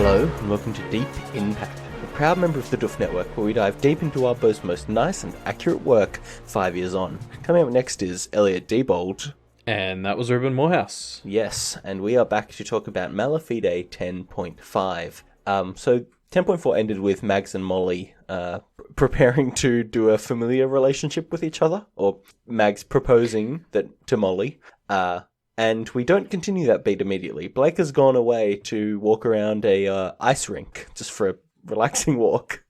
Hello, and welcome to Deep In Pact, a proud member of the Doof Network, where we dive deep into our both most nice and accurate work 5 years on. Coming up next is Elliot Diebold. And that was Ruben Morehouse. Yes, and we are back to talk about Fide 10.5. So 10.4 ended with Mags and Molly preparing to do a familiar relationship with each other, or Mags proposing that to Molly. And we don't continue that beat immediately. Blake has gone away to walk around a ice rink, just for a relaxing walk.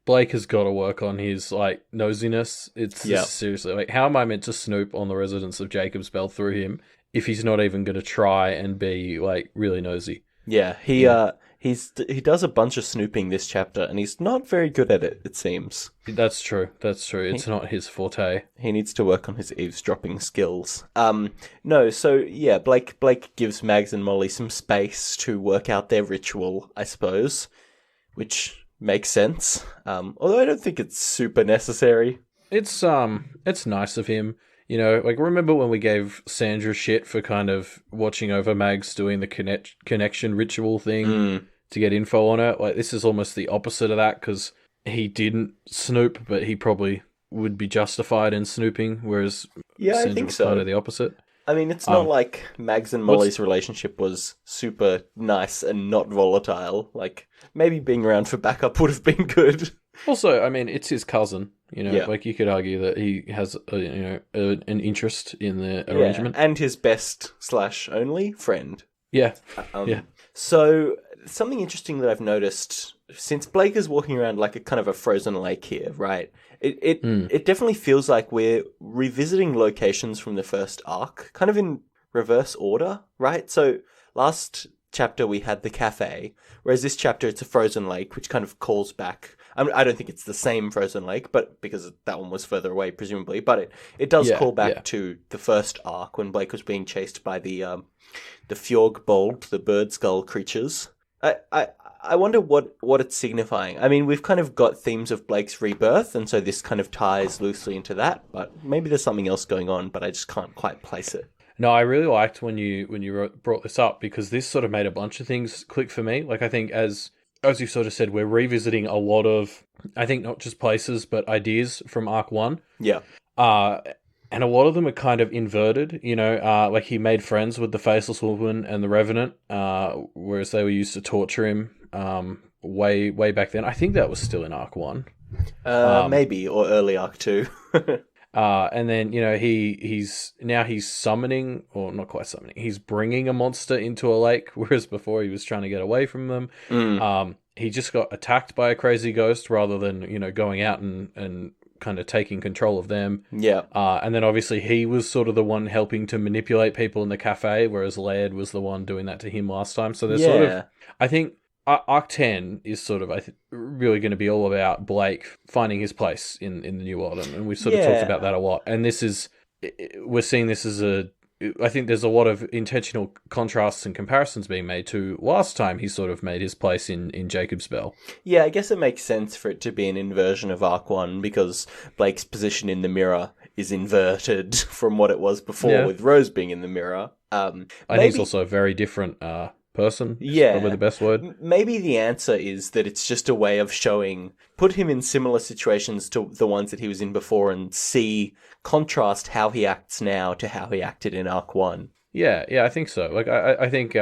Blake has got to work on his, nosiness. It's just seriously, how am I meant to snoop on the residents of Jacob's Bell through him if he's not even going to try and be, really nosy? Yeah, he does a bunch of snooping this chapter, and he's not very good at it, it seems. That's true. It's not his forte. He needs to work on his eavesdropping skills. Blake gives Mags and Molly some space to work out their ritual, I suppose, which makes sense. Although I don't think it's super necessary. It's nice of him. You know, remember when we gave Sandra shit for kind of watching over Mags doing the connection ritual thing to get info on her? This is almost the opposite of that, because he didn't snoop, but he probably would be justified in snooping, whereas Sandra I think was so. kind of the opposite. I mean, it's not like Mags and Molly's relationship was super nice and not volatile. Maybe being around for backup would have been good. Also, I mean, it's his cousin. You could argue that he has, an interest in the arrangement. And his best/only friend. Yeah. So, something interesting that I've noticed, since Blake is walking around like a kind of a frozen lake here, right? It definitely feels like we're revisiting locations from the first arc, kind of in reverse order, right? So, last chapter we had the cafe, whereas this chapter it's a frozen lake, which kind of calls back. I don't think it's the same frozen lake, but because that one was further away, presumably. But it does call back to the first arc when Blake was being chased by the Fjordbold, the bird skull creatures. I wonder what it's signifying. I mean, we've kind of got themes of Blake's rebirth, and so this kind of ties loosely into that. But maybe there's something else going on, but I just can't quite place it. No, I really liked when you brought this up, because this sort of made a bunch of things click for me. I think as you sort of said, we're revisiting a lot of, I think, not just places, but ideas from Arc 1. Yeah. And a lot of them are kind of inverted, he made friends with the Faceless Woman and the Revenant, whereas they were used to torture him way back then. I think that was still in Arc 1. Maybe, or early Arc 2. And then, he's summoning, or not quite summoning, he's bringing a monster into a lake, whereas before he was trying to get away from them. He just got attacked by a crazy ghost rather than, going out and kind of taking control of them. Yeah. And then obviously he was sort of the one helping to manipulate people in the cafe, whereas Laird was the one doing that to him last time. So there's sort of, I think, Arc 10 is sort of, really going to be all about Blake finding his place in the New World, and we've sort of talked about that a lot. And we're seeing this as I think there's a lot of intentional contrasts and comparisons being made to last time he sort of made his place in Jacob's Bell. Yeah, I guess it makes sense for it to be an inversion of Arc 1, because Blake's position in the mirror is inverted from what it was before, with Rose being in the mirror. And he's also a very different person. Yeah. Probably the best word. Maybe the answer is that it's just a way of put him in similar situations to the ones that he was in before and contrast how he acts now to how he acted in Arc 1. Yeah, I think so. I think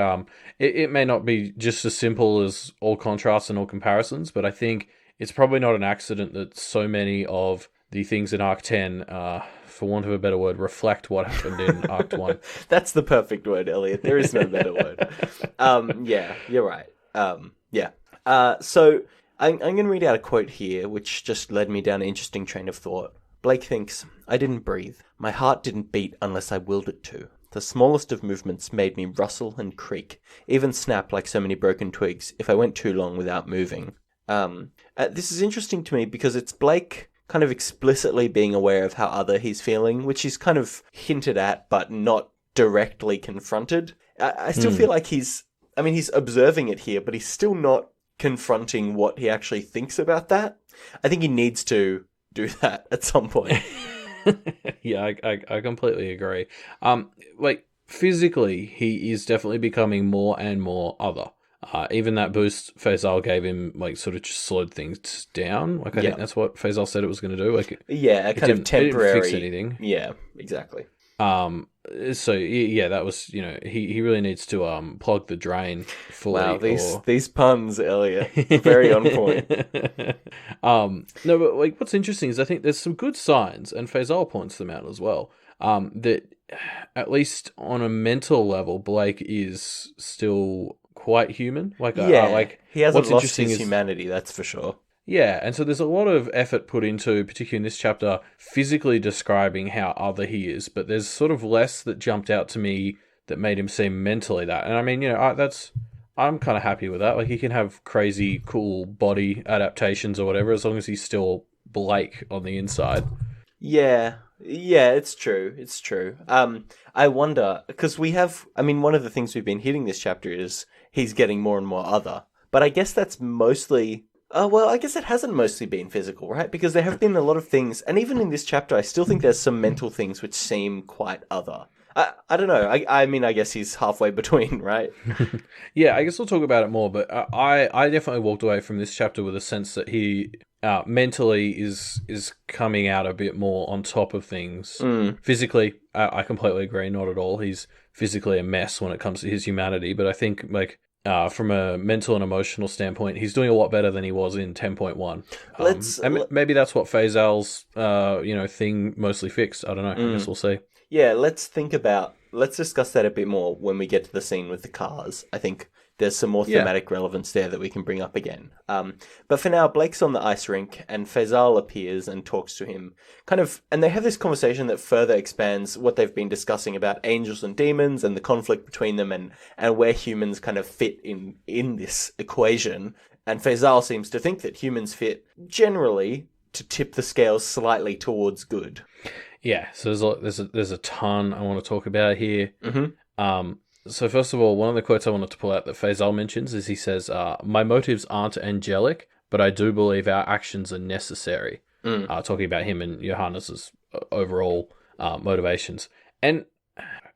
it may not be just as simple as all contrasts and all comparisons, but I think it's probably not an accident that so many of the things in Arc 10, for want of a better word, reflect what happened in Arc 1. That's the perfect word, Elliot. There is no better word. Yeah, you're right. So I'm going to read out a quote here, which just led me down an interesting train of thought. Blake thinks, "I didn't breathe. My heart didn't beat unless I willed it to. The smallest of movements made me rustle and creak, even snap like so many broken twigs if I went too long without moving." This is interesting to me because it's Blake kind of explicitly being aware of how other he's feeling, which he's kind of hinted at but not directly confronted. I still feel like he's observing it here, but he's still not confronting what he actually thinks about that. I think he needs to do that at some point. Yeah, I completely agree. Physically, he is definitely becoming more and more other. Even that boost Faisal gave him, like, sort of just slowed things down. Like, I think that's what Faisal said it was going to do. Like, a kind of temporary. It didn't fix anything. Yeah, exactly. So yeah, that was, he really needs to plug the drain fully. Wow, these puns, Elliot, very on point. No, but like what's interesting is I think there's some good signs, and Faisal points them out as well. That at least on a mental level, Blake is still quite human. Like, he hasn't lost his humanity, that's for sure. Yeah, and so there's a lot of effort put into, particularly in this chapter, physically describing how other he is, but there's sort of less that jumped out to me that made him seem mentally that. And I mean, I'm kind of happy with that. Like, he can have crazy, cool body adaptations or whatever, as long as he's still Blake on the inside. Yeah, it's true. It's true. I wonder, because one of the things we've been hitting this chapter is he's getting more and more other. But I guess that's mostly... I guess it hasn't mostly been physical, right? Because there have been a lot of things, and even in this chapter, I still think there's some mental things which seem quite other. I don't know. I mean, I guess he's halfway between, right? Yeah, I guess we'll talk about it more, but I definitely walked away from this chapter with a sense that he mentally is coming out a bit more on top of things. Physically, I completely agree, not at all. He's physically a mess when it comes to his humanity, but I think, like... from a mental and emotional standpoint, he's doing a lot better than he was in 10.1. Maybe that's what Faisal's thing mostly fixed. I don't know. I guess we'll see. Yeah, let's discuss that a bit more when we get to the scene with the cars. I think there's some more thematic relevance there that we can bring up again. But for now, Blake's on the ice rink, and Faisal appears and talks to him. And they have this conversation that further expands what they've been discussing about angels and demons and the conflict between them and where humans kind of fit in this equation. And Faisal seems to think that humans fit generally to tip the scales slightly towards good. Yeah, so there's a ton I want to talk about here. So first of all, one of the quotes I wanted to pull out that Faisal mentions is he says, "My motives aren't angelic, but I do believe our actions are necessary." Talking about him and Johannes's overall motivations. And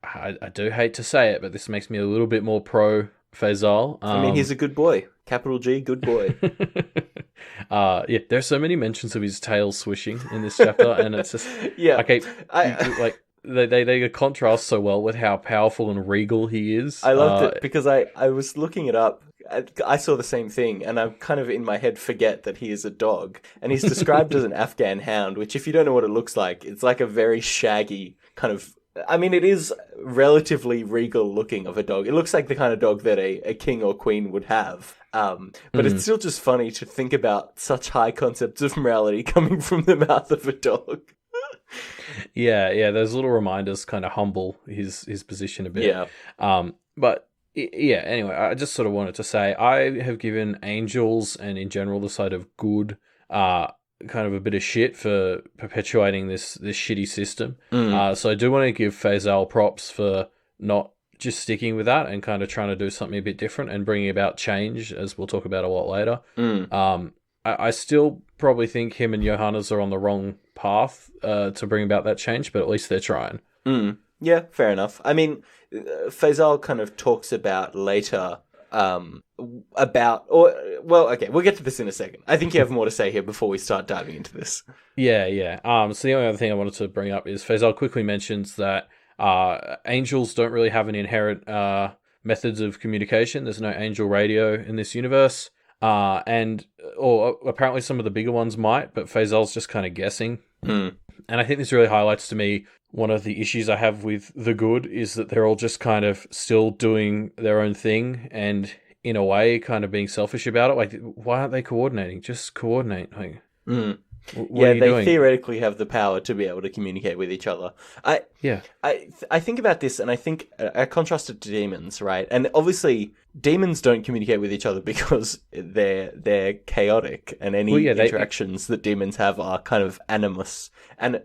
I do hate to say it, but this makes me a little bit more pro Faisal. I mean, he's a good boy. Capital G, good boy. There's so many mentions of his tail swishing in this chapter, and it's just... Yeah. Okay, They contrast so well with how powerful and regal he is. I loved it because I was looking it up. I saw the same thing, and I kind of in my head forget that he is a dog. And he's described as an Afghan hound, which if you don't know what it looks like, it's like a very shaggy kind of... I mean, it is relatively regal looking of a dog. It looks like the kind of dog that a king or queen would have. But it's still just funny to think about such high concepts of morality coming from the mouth of a dog. Yeah, those little reminders kind of humble his position a bit. Yeah. But yeah, anyway, I just sort of wanted to say I have given angels and in general the side of good kind of a bit of shit for perpetuating this shitty system. So I do want to give Faisal props for not just sticking with that and kind of trying to do something a bit different and bringing about change, as we'll talk about a lot later. I still probably think him and Johannes are on the wrong path to bring about that change, but at least they're trying. Yeah, fair enough. I mean, Faisal kind of talks about later we'll get to this in a second. I think you have more to say here before we start diving into this. Yeah. So the only other thing I wanted to bring up is Faisal quickly mentions that angels don't really have an inherent methods of communication. There's no angel radio in this universe. Or apparently some of the bigger ones might, but Faisal's just kind of guessing. And I think this really highlights to me one of the issues I have with the good is that they're all just kind of still doing their own thing and in a way kind of being selfish about it. Like, why aren't they coordinating? Just coordinate. Like, what are you doing? Theoretically have the power to be able to communicate with each other. I think about this, and I think I contrast it to demons, right? And obviously, demons don't communicate with each other because they're chaotic, and any interactions that demons have are kind of animus and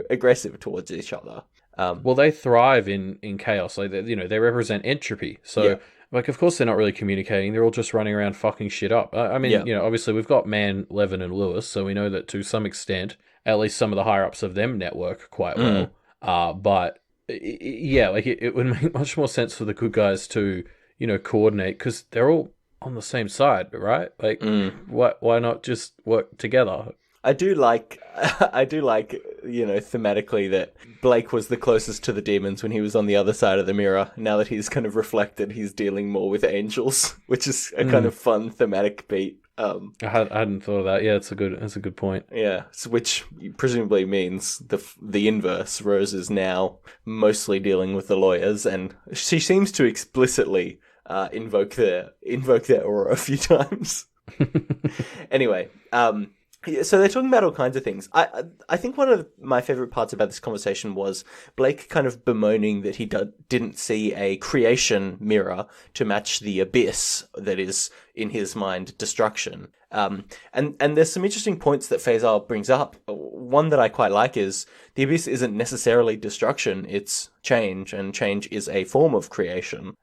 aggressive towards each other. Well, they thrive in chaos. Like they represent entropy. So. Yeah. Like, of course, they're not really communicating. They're all just running around fucking shit up. Obviously, we've got Mann, Levin, and Lewis, so we know that to some extent, at least some of the higher-ups of them network quite well. But, it would make much more sense for the good guys to, coordinate, because they're all on the same side, right? Like, why not just work together? I do like, thematically that Blake was the closest to the demons when he was on the other side of the mirror. Now that he's kind of reflected, he's dealing more with angels, which is a kind of fun thematic beat. I hadn't thought of that. Yeah, that's a good point. Yeah, which presumably means the inverse. Rose is now mostly dealing with the lawyers, and she seems to explicitly invoke their aura a few times. Anyway, so they're talking about all kinds of things. I think one of my favorite parts about this conversation was Blake kind of bemoaning that he didn't see a creation mirror to match the abyss that is, in his mind, destruction. And there's some interesting points that Faisal brings up. One that I quite like is the abyss isn't necessarily destruction, it's change, and change is a form of creation,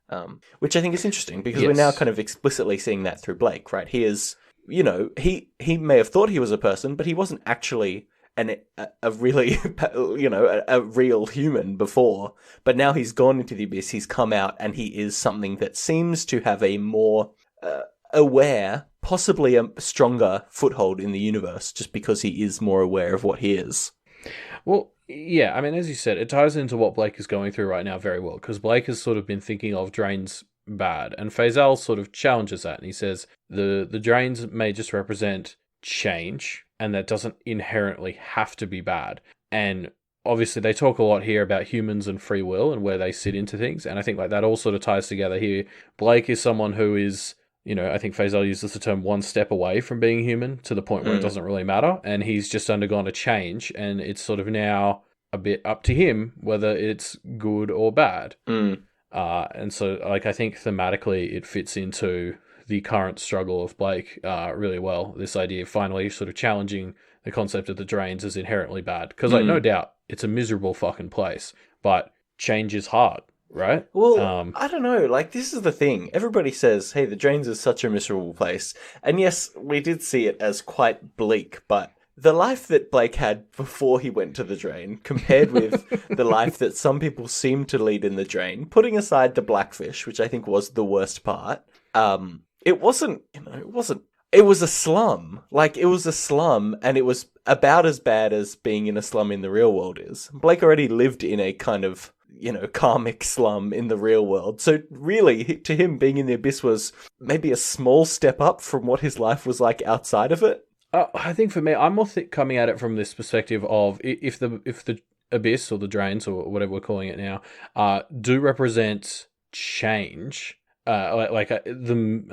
which I think is interesting because we're now kind of explicitly seeing that through Blake, right? He is... he may have thought he was a person, but he wasn't actually a really, a real human before. But now he's gone into the abyss, he's come out, and he is something that seems to have a more aware, possibly a stronger foothold in the universe, just because he is more aware of what he is. Well, yeah, I mean, as you said, it ties into what Blake is going through right now very well, because Blake has sort of been thinking of drains bad, and Faisal sort of challenges that, and he says the drains may just represent change, and that doesn't inherently have to be bad. And obviously they talk a lot here about humans and free will and where they sit into things, and I think like that all sort of ties together here. Blake is someone who is, I think Faisal uses the term one step away from being human, to the point where it doesn't really matter, and he's just undergone a change, and it's sort of now a bit up to him whether it's good or bad. And so, like, I think thematically it fits into the current struggle of Blake really well. This idea of finally sort of challenging the concept of the drains as inherently bad. Because, like, no doubt, it's a miserable fucking place, but change is hard, right? Well, I don't know. Like, this is the thing. Everybody says, hey, the drains is such a miserable place. And yes, we did see it as quite bleak, but the life that Blake had before he went to the drain, compared with the life that some people seem to lead in the drain, putting aside the blackfish, which I think was the worst part, it wasn't, it was a slum. Like, it was a slum, and it was about as bad as being in a slum in the real world is. Blake already lived in a kind of, karmic slum in the real world. So really, to him, being in the abyss was maybe a small step up from what his life was like outside of it. I think for me, I'm more coming at it from this perspective of if the abyss or the drains or whatever we're calling it now do represent change, the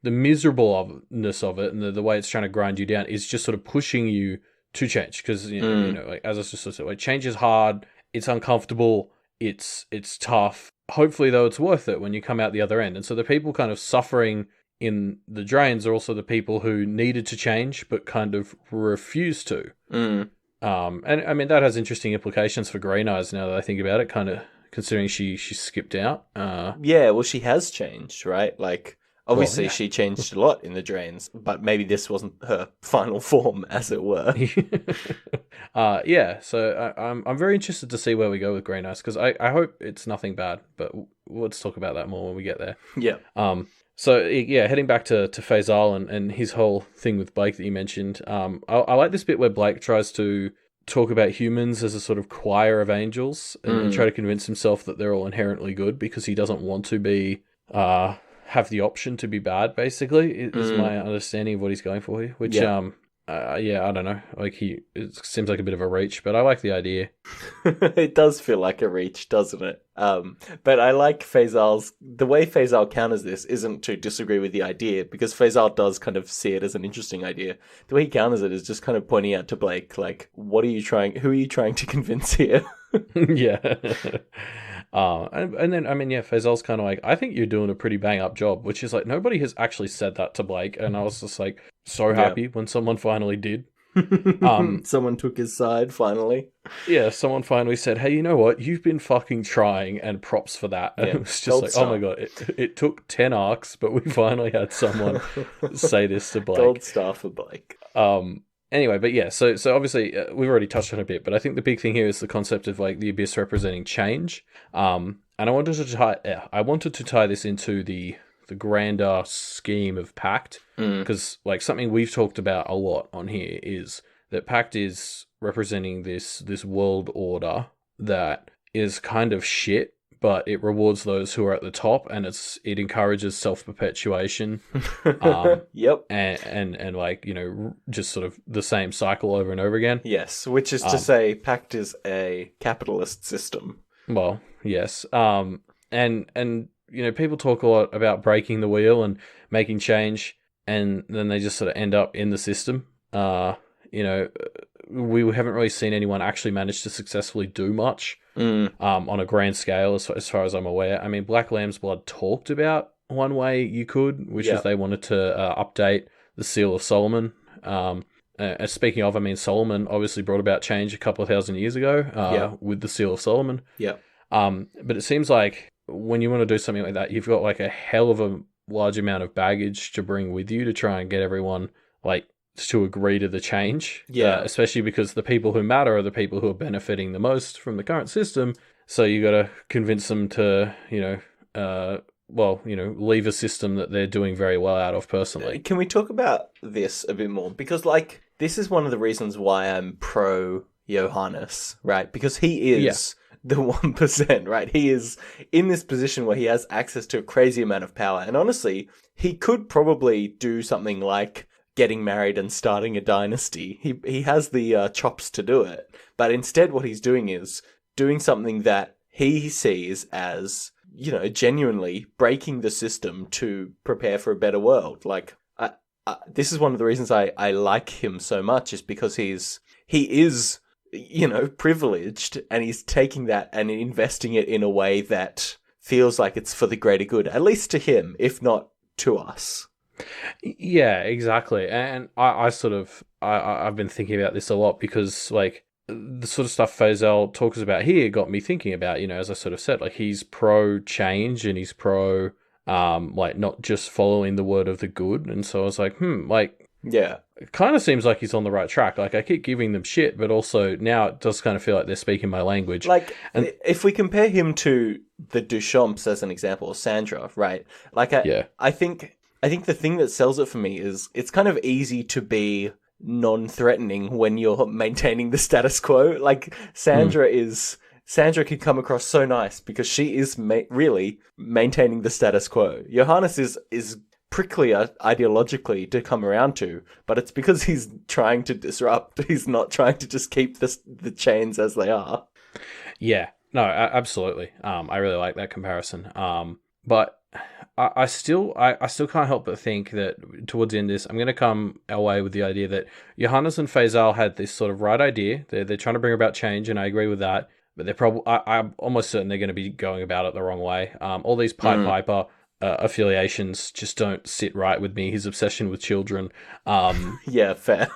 miserableness of it and the way it's trying to grind you down is just sort of pushing you to change, because like, as I just said, like, change is hard, it's uncomfortable, it's tough. Hopefully, though, it's worth it when you come out the other end. And so the people kind of suffering in the drains are also the people who needed to change but kind of refused to. And I mean, that has interesting implications for Green Eyes now that I think about it, kind of considering she skipped out. Yeah, well, she has changed, right? Like, obviously she changed a lot in the drains, but maybe this wasn't her final form, as it were. Yeah, so I'm very interested to see where we go with Green Eyes, because I hope it's nothing bad, but let's talk about that more when we get there. Yeah. So, yeah, heading back to Faisal and his whole thing with Blake that you mentioned, I like this bit where Blake tries to talk about humans as a sort of choir of angels and try to convince himself that they're all inherently good because he doesn't want to be have the option to be bad, basically, is my understanding of what he's going for here, which, I don't know, like, it seems like a bit of a reach, but I like the idea. It does feel like a reach, doesn't it? But I like the way Faisal counters this isn't to disagree with the idea, because Faisal does kind of see it as an interesting idea. The way he counters it is just kind of pointing out to Blake, like, who are you trying to convince here? Yeah. And then, I mean, yeah, Faisal's kind of like, I think you're doing a pretty bang up job, which is like, nobody has actually said that to Blake. And I was just like, so happy when someone finally did. Someone took his side, finally. Yeah, someone finally said, hey, you know what? You've been fucking trying, and props for that. And it was just like, star. Oh my God, it took 10 arcs, but we finally had someone say this to Blake. Gold star for Blake. Anyway, but yeah, so obviously we've already touched on it a bit, but I think the big thing here is the concept of like the abyss representing change. And I wanted to tie this into the grander scheme of Pact, because like something we've talked about a lot on here is that Pact is representing this world order that is kind of shit, but it rewards those who are at the top, and it encourages self-perpetuation. Yep. And like, you know, just sort of the same cycle over and over again. Yes, which is to say Pact is a capitalist system. Well, yes. And you know, people talk a lot about breaking the wheel and making change, and then they just sort of end up in the system. You know, we haven't really seen anyone actually manage to successfully do much on a grand scale, as far as I'm aware. I mean, Black Lamb's Blood talked about one way you could, which is they wanted to update the Seal of Solomon. Speaking of, I mean, Solomon obviously brought about change a couple of thousand years ago with the Seal of Solomon. Yeah. But it seems like when you want to do something like that, you've got like a hell of a large amount of baggage to bring with you to try and get everyone like to agree to the change. Yeah. Especially because the people who matter are the people who are benefiting the most from the current system. So you got to convince them to, leave a system that they're doing very well out of personally. Can we talk about this a bit more? Because like this is one of the reasons why I'm pro Johannes, right? Because he is the 1%, right? He is in this position where he has access to a crazy amount of power. And honestly, he could probably do something like getting married and starting a dynasty. He has the chops to do it. But instead what he's doing is doing something that he sees as, you know, genuinely breaking the system to prepare for a better world. Like, this is one of the reasons I like him so much, is because he is, you know, privileged, and he's taking that and investing it in a way that feels like it's for the greater good, at least to him, if not to us. Yeah, exactly. And I've been thinking about this a lot, because like the sort of stuff Faisal talks about here got me thinking about, you know, as I sort of said, like he's pro change and he's pro like not just following the word of the good. And so I was like, it kind of seems like he's on the right track. Like I keep giving them shit, but also now it does kind of feel like they're speaking my language. Like, and if we compare him to the Duchamps as an example, or Sandra, right? Like I think the thing that sells it for me is it's kind of easy to be non-threatening when you're maintaining the status quo. Like Sandra can come across so nice because she is really maintaining the status quo. Johannes is pricklier ideologically to come around to, but it's because he's trying to disrupt. He's not trying to just keep the chains as they are. Yeah, no, absolutely. I really like that comparison. But I still can't help but think that towards the end of this, I'm going to come away with the idea that Johannes and Faisal had this sort of right idea. They're trying to bring about change, and I agree with that. But they're probably, I'm almost certain they're going to be going about it the wrong way. All these Pied Piper affiliations just don't sit right with me. His obsession with children. Yeah, fair.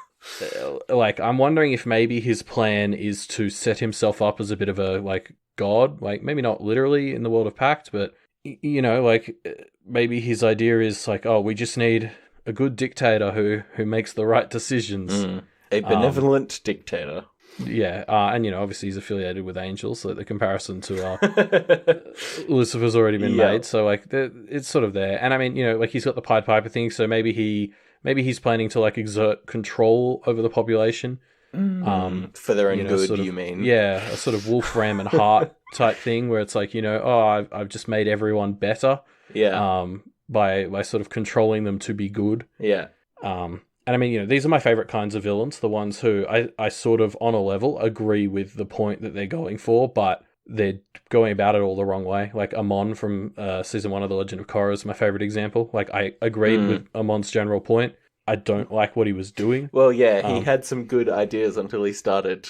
Like, I'm wondering if maybe his plan is to set himself up as a bit of a like god, like maybe not literally in the world of Pact, but you know, like maybe his idea is like, oh, we just need a good dictator who makes the right decisions. A benevolent dictator. Yeah, and you know, obviously he's affiliated with angels, so the comparison to Lucifer's already been made. So like, it's sort of there. And I mean, you know, like he's got the Pied Piper thing, so maybe he's planning to like exert control over the population. For their own good, you mean? Yeah, a sort of wolf, ram, and hart type thing, where it's like, you know, oh, I've just made everyone better. Yeah. By sort of controlling them to be good. Yeah. And I mean, you know, these are my favorite kinds of villains, the ones who I sort of, on a level, agree with the point that they're going for, but they're going about it all the wrong way. Like Amon from season 1 of The Legend of Korra is my favorite example. Like, I agreed with Amon's general point. I don't like what he was doing. Well, yeah, he had some good ideas until he started,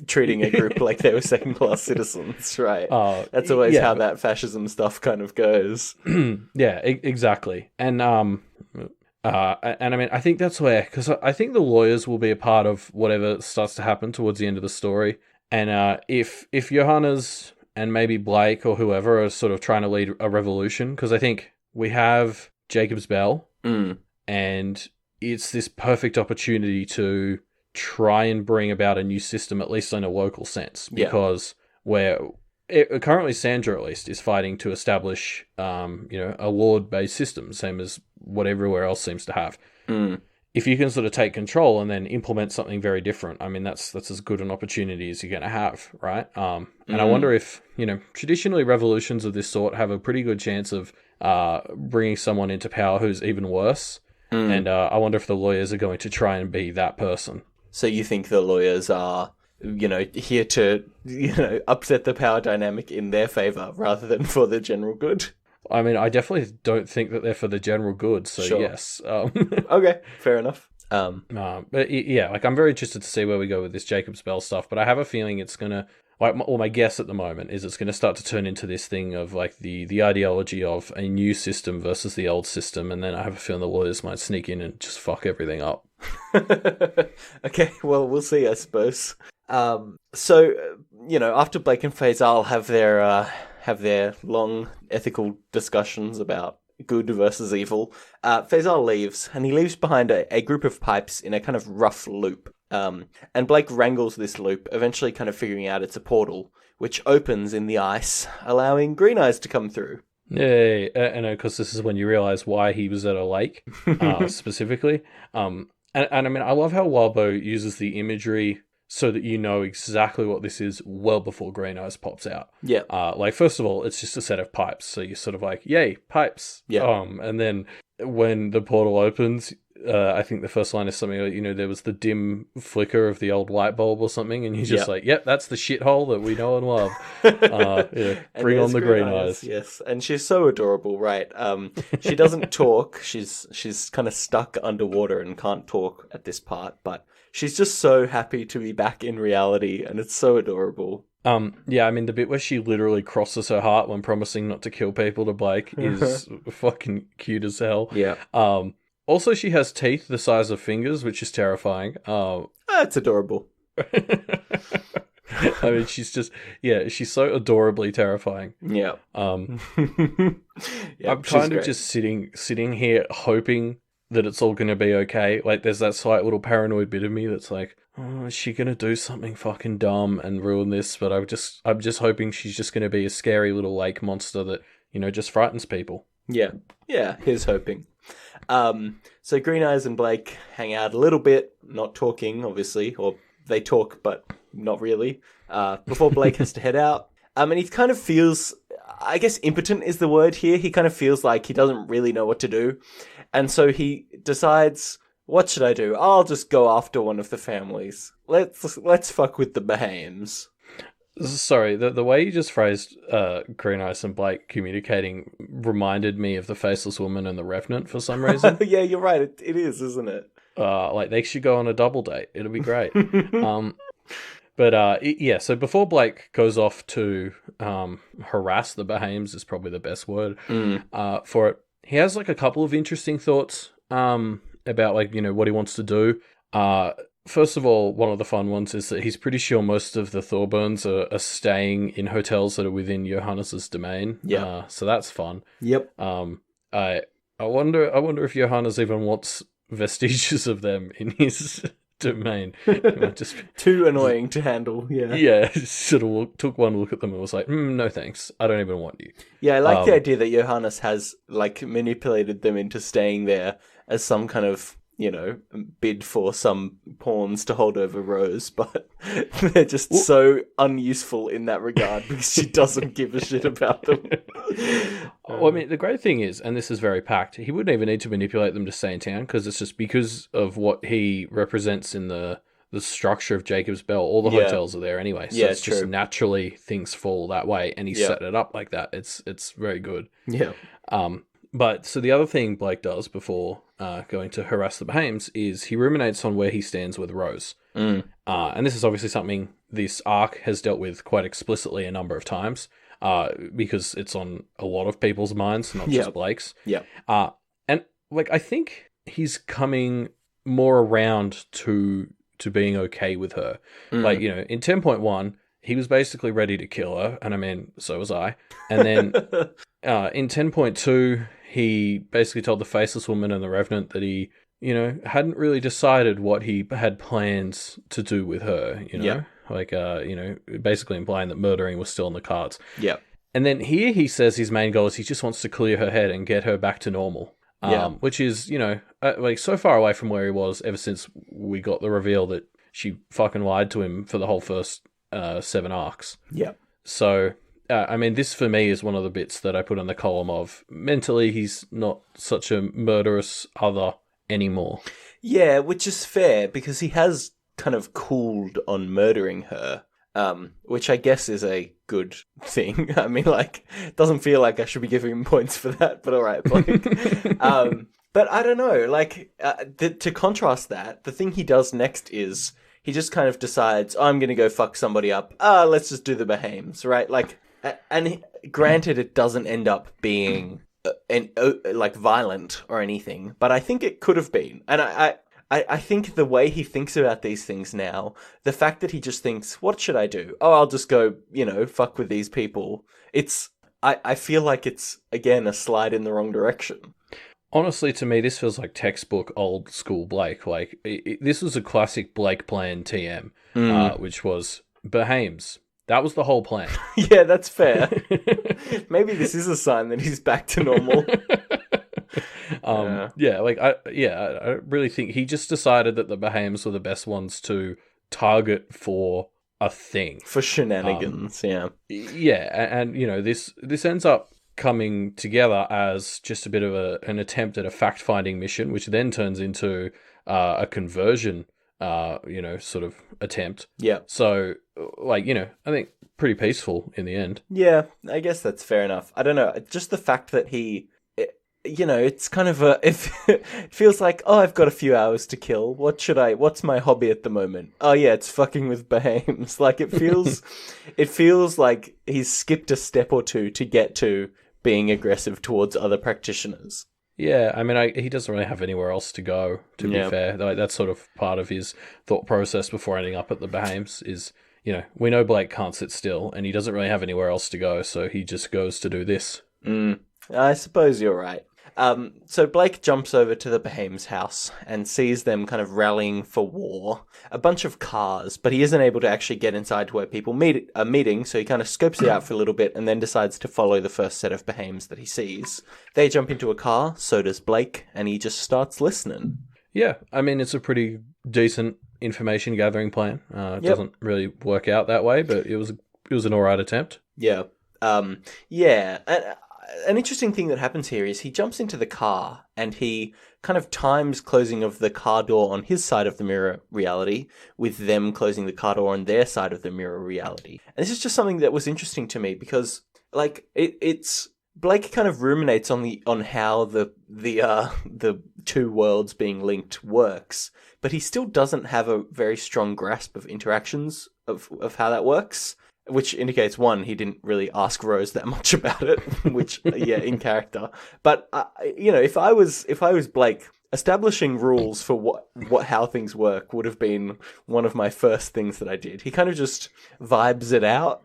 treating a group like they were second-class citizens, right? That's always how that fascism stuff kind of goes. Yeah, exactly. And I mean, I think that's where, because I think the lawyers will be a part of whatever starts to happen towards the end of the story. And if Johannes and maybe Blake or whoever are sort of trying to lead a revolution, because I think we have Jacob's Bell. And it's this perfect opportunity to try and bring about a new system, at least in a local sense, because currently Sandra, at least, is fighting to establish, a lord-based system, same as what everywhere else seems to have. If you can sort of take control and then implement something very different, I mean, that's as good an opportunity as you're going to have, right? And I wonder if, traditionally revolutions of this sort have a pretty good chance of bringing someone into power who's even worse. And I wonder if the lawyers are going to try and be that person. So you think the lawyers are, here to, upset the power dynamic in their favor rather than for the general good? I mean, I definitely don't think that they're for the general good, so sure. Yes. Okay, fair enough. But yeah, like, I'm very interested to see where we go with this Jacob's Bell stuff, but I have a feeling it's going to, my guess at the moment is it's going to start to turn into this thing of, like, the ideology of a new system versus the old system, and then I have a feeling the lawyers might sneak in and just fuck everything up. Okay, well, we'll see, I suppose. So, after Blake and Faisal have their long ethical discussions about good versus evil, Faisal leaves, and he leaves behind a group of pipes in a kind of rough loop. And Blake wrangles this loop, eventually kind of figuring out it's a portal, which opens in the ice, allowing Green Eyes to come through. Yay, and of course this is when you realise why he was at a lake, specifically. And I mean, I love how Wildbow uses the imagery so that you know exactly what this is well before Green Eyes pops out. Yeah. Like, first of all, it's just a set of pipes. So you're sort of like, yay, pipes. Yeah. And then when the portal opens, I think the first line is something like, there was the dim flicker of the old light bulb or something. And you're just like, yep, that's the shithole that we know and love. Bring on the Green Eyes. Yes. And she's so adorable, right? She doesn't talk. She's kind of stuck underwater and can't talk at this part, but she's just so happy to be back in reality, and it's so adorable. Yeah, I mean, the bit where she literally crosses her heart when promising not to kill people to Blake is fucking cute as hell. Yeah. Also, she has teeth the size of fingers, which is terrifying. It's adorable. I mean, she's so adorably terrifying. Yeah. I'm kind of just sitting here hoping that it's all going to be okay. Like, there's that slight little paranoid bit of me that's like, oh, is she going to do something fucking dumb and ruin this? But I'm just hoping she's just going to be a scary little lake monster that, just frightens people. Yeah. Yeah, here's hoping. So Green Eyes and Blake hang out a little bit, not talking, obviously, or they talk, but not really, before Blake has to head out. And he kind of feels, I guess impotent is the word here. He kind of feels like he doesn't really know what to do. And so he decides, what should I do? I'll just go after one of the families. Let's fuck with the Behaims. Sorry, the way you just phrased Green Eyes and Blake communicating reminded me of the Faceless Woman and the Revenant for some reason. Yeah, you're right. It is, isn't it? Like, they should go on a double date. It'll be great. So before Blake goes off to harass the Behaims, is probably the best word for it, he has, like, a couple of interesting thoughts about, like, what he wants to do. First of all, one of the fun ones is that he's pretty sure most of the Thorburns are staying in hotels that are within Johannes's domain. Yeah. So that's fun. Yep. I wonder if Johannes even wants vestiges of them in his domain. It might just be too annoying to handle. Yeah. Yeah. Sort of took one look at them and was like, no thanks. I don't even want you. Yeah, I like the idea that Johannes has, like, manipulated them into staying there as some kind of, bid for some pawns to hold over Rose, but they're just so unuseful in that regard because she doesn't give a shit about them. Well, I mean, the great thing is, and this is very packed, he wouldn't even need to manipulate them to stay in town because it's just because of what he represents in the structure of Jacob's Bell. All the hotels are there anyway, so it's just naturally things fall that way, and he set it up like that. It's very good. Yeah. But so the other thing Blake does before going to harass the Behaims is he ruminates on where he stands with Rose. And this is obviously something this arc has dealt with quite explicitly a number of times because it's on a lot of people's minds, not just Blake's. Yeah. And, like, I think he's coming more around to being okay with her. Like, in 10.1, he was basically ready to kill her, and I mean, so was I. And then in 10.2, he basically told the Faceless Woman and the Revenant that he hadn't really decided what he had plans to do with her, Yeah. Like, basically implying that murdering was still on the cards. Yeah. And then here he says his main goal is he just wants to clear her head and get her back to normal. Yeah. Which is, like so far away from where he was ever since we got the reveal that she fucking lied to him for the whole first 7 arcs. Yeah. So, this for me is one of the bits that I put on the column of mentally he's not such a murderous other anymore. Yeah, which is fair because he has kind of cooled on murdering her, which I guess is a good thing. It doesn't feel like I should be giving him points for that, but all right, Blake. But I don't know, to contrast that, the thing he does next is he just kind of decides, I'm going to go fuck somebody up. Let's just do the Behaims, right? Granted, it doesn't end up being violent or anything, but I think it could have been. And I think the way he thinks about these things now, the fact that he just thinks, what should I do? Oh, I'll just go, fuck with these people. I feel like it's, again, a slide in the wrong direction. Honestly, to me, this feels like textbook old school Blake. This was a classic Blake plan TM, which was Behaims. That was the whole plan. Yeah, that's fair. Maybe this is a sign that he's back to normal. I really think he just decided that the Behaims were the best ones to target for a thing. For shenanigans, yeah. Yeah, and this ends up coming together as just a bit of an attempt at a fact-finding mission, which then turns into a conversion, sort of attempt. Yeah. So, I think pretty peaceful in the end. Yeah, I guess that's fair enough. I don't know, just the fact that it's kind of it feels like, I've got a few hours to kill. What's my hobby at the moment? Oh yeah, it's fucking with Behaims. It feels like he's skipped a step or two to get to being aggressive towards other practitioners. Yeah, he doesn't really have anywhere else to go, to be fair. That's sort of part of his thought process before ending up at the Behaims is, we know Blake can't sit still, and he doesn't really have anywhere else to go, so he just goes to do this. I suppose you're right. So Blake jumps over to the Behaim's house and sees them kind of rallying for war. A bunch of cars, but he isn't able to actually get inside to where people are meeting, so he kind of scopes it out for a little bit and then decides to follow the first set of Behaims that he sees. They jump into a car, so does Blake, and he just starts listening. Yeah, it's a pretty decent information gathering plan. It doesn't really work out that way, but it was an alright attempt. Yeah. An interesting thing that happens here is he jumps into the car and he kind of times closing of the car door on his side of the mirror reality with them closing the car door on their side of the mirror reality. And this is just something that was interesting to me because, it's Blake kind of ruminates on how the two worlds being linked works, but he still doesn't have a very strong grasp of interactions of how that works. Which indicates, one, he didn't really ask Rose that much about it, which, in character. But, if I was Blake, establishing rules for how things work would have been one of my first things that I did. He kind of just vibes it out.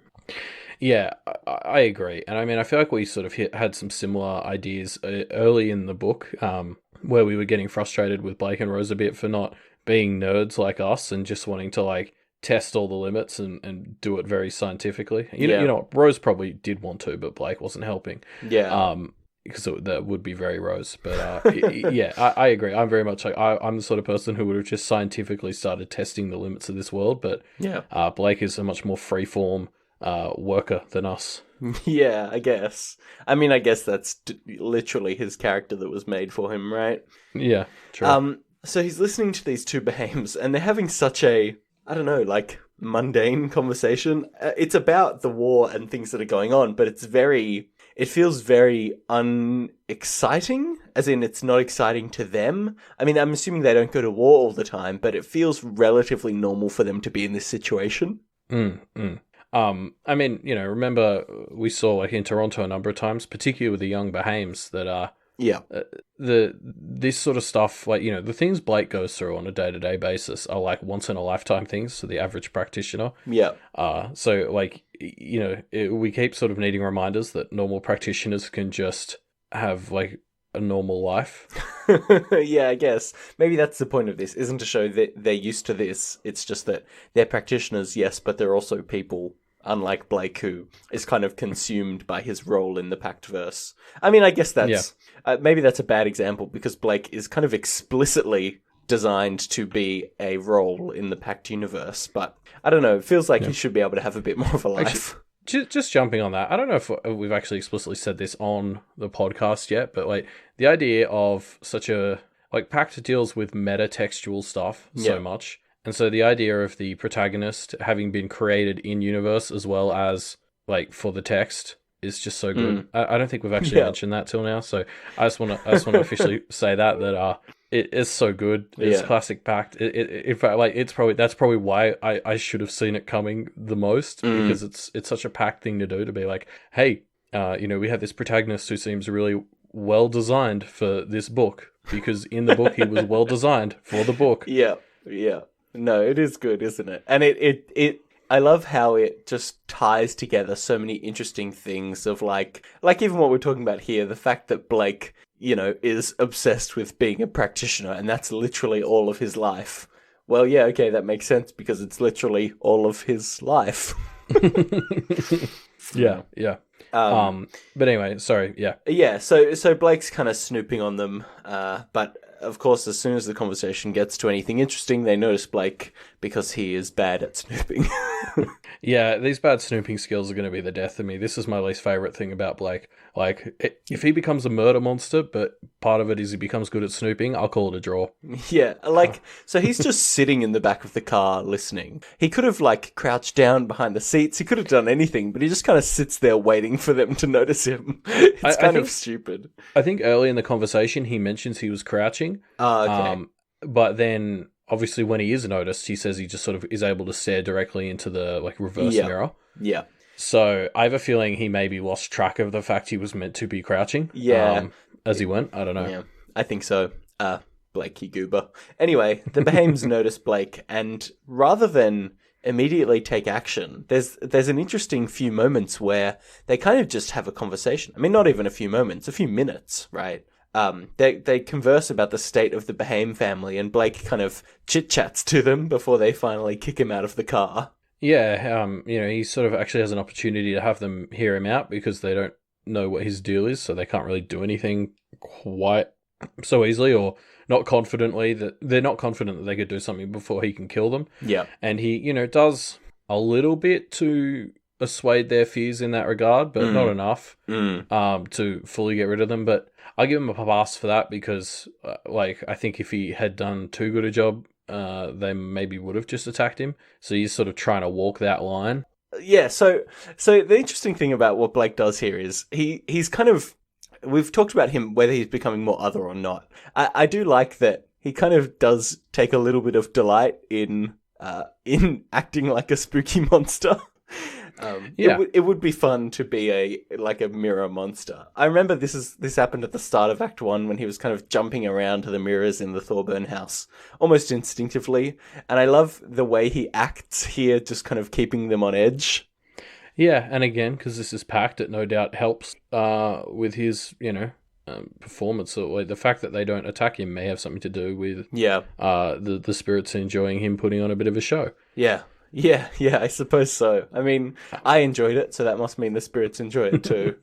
Yeah, I agree. And I feel like we sort of had some similar ideas early in the book, where we were getting frustrated with Blake and Rose a bit for not being nerds like us and just wanting to, test all the limits and do it very scientifically. You know, Rose probably did want to, but Blake wasn't helping. Yeah. Because that would be very Rose. But I agree. I'm very much I'm the sort of person who would have just scientifically started testing the limits of this world. But Blake is a much more freeform worker than us. Yeah, I guess. I guess that's literally his character that was made for him, right? Yeah, true. So he's listening to these two Behaims, and they're having such a, I don't know, mundane conversation. It's about the war and things that are going on, but it feels very unexciting, as in it's not exciting to them. I'm assuming they don't go to war all the time, but it feels relatively normal for them to be in this situation. Remember we saw in Toronto a number of times, particularly with the young Behaims, that this sort of stuff, the things Blake goes through on a day-to-day basis are once in a lifetime things for the average practitioner. Yeah. We keep sort of needing reminders that normal practitioners can just have a normal life. Yeah, I guess. Maybe that's the point of this, isn't to show that they're used to this. It's just that they're practitioners, yes, but they're also people, unlike Blake, who is kind of consumed by his role in the Pactverse. I mean, I guess that's... maybe that's a bad example, because Blake is kind of explicitly designed to be a role in the Pact universe, but I don't know, it feels like he should be able to have a bit more of a life. Just jumping on that, I don't know if we've actually explicitly said this on the podcast yet, but like the idea of such a like Pact deals with meta-textual stuff so much, and so the idea of the protagonist having been created in universe as well as like for the text is just so good. I don't think we've actually mentioned that till now, so I just want to officially say that it is so good. It's classic Pact. In fact, like that's probably why I should have seen it coming the most, because it's such a Pact thing to do, to be like, hey, we have this protagonist who seems really well designed for this book, because in the book he was well designed for the book. Yeah. No, it is good, isn't it? And it I love how it just ties together so many interesting things of like even what we're talking about here, the fact that Blake, is obsessed with being a practitioner, and that's literally all of his life. Well, yeah, okay, that makes sense, because it's literally all of his life. Yeah. But anyway, sorry, yeah. Yeah, so Blake's kind of snooping on them, but of course, as soon as the conversation gets to anything interesting, they notice Blake, because he is bad at snooping. Yeah, these bad snooping skills are going to be the death of me. This is my least favourite thing about Blake. Like, if he becomes a murder monster, but part of it is he becomes good at snooping, I'll call it a draw. Yeah, so he's just sitting in the back of the car listening. He could have, crouched down behind the seats. He could have done anything, but he just kind of sits there waiting for them to notice him. It's kind of stupid. I think early in the conversation, he mentions he was crouching. Oh, okay. But then... obviously, when he is noticed, he says he just sort of is able to stare directly into the reverse mirror. Yeah. So I have a feeling he maybe lost track of the fact he was meant to be crouching. Yeah. As he went. I don't know. Yeah, I think so. Blakey goober. Anyway, the Behaims notice Blake, and rather than immediately take action, there's an interesting few moments where they kind of just have a conversation. I mean, not even a few moments, a few minutes, right? They converse about the state of the Behaim family, and Blake kind of chit-chats to them before they finally kick him out of the car. Yeah, he sort of actually has an opportunity to have them hear him out, because they don't know what his deal is, so they can't really do anything quite so easily, or not confidently, that they're not confident that they could do something before he can kill them. Yeah. And he, does a little bit to assuade their fears in that regard, but not enough to fully get rid of them. But I'll give him a pass for that, because I think if he had done too good a job, they maybe would have just attacked him. So he's sort of trying to walk that line. Yeah, so the interesting thing about what Blake does here is he's kind of... we've talked about him, whether he's becoming more other or not. I do like that he kind of does take a little bit of delight in acting like a spooky monster. It would be fun to be a mirror monster. I remember this happened at the start of Act 1, when he was kind of jumping around to the mirrors in the Thorburn house, almost instinctively. And I love the way he acts here, just kind of keeping them on edge. Yeah, and again, because this is Pact, it no doubt helps with his, performance. So the fact that they don't attack him may have something to do with the spirits enjoying him putting on a bit of a show. Yeah, I suppose so. I mean, I enjoyed it, so that must mean the spirits enjoy it too.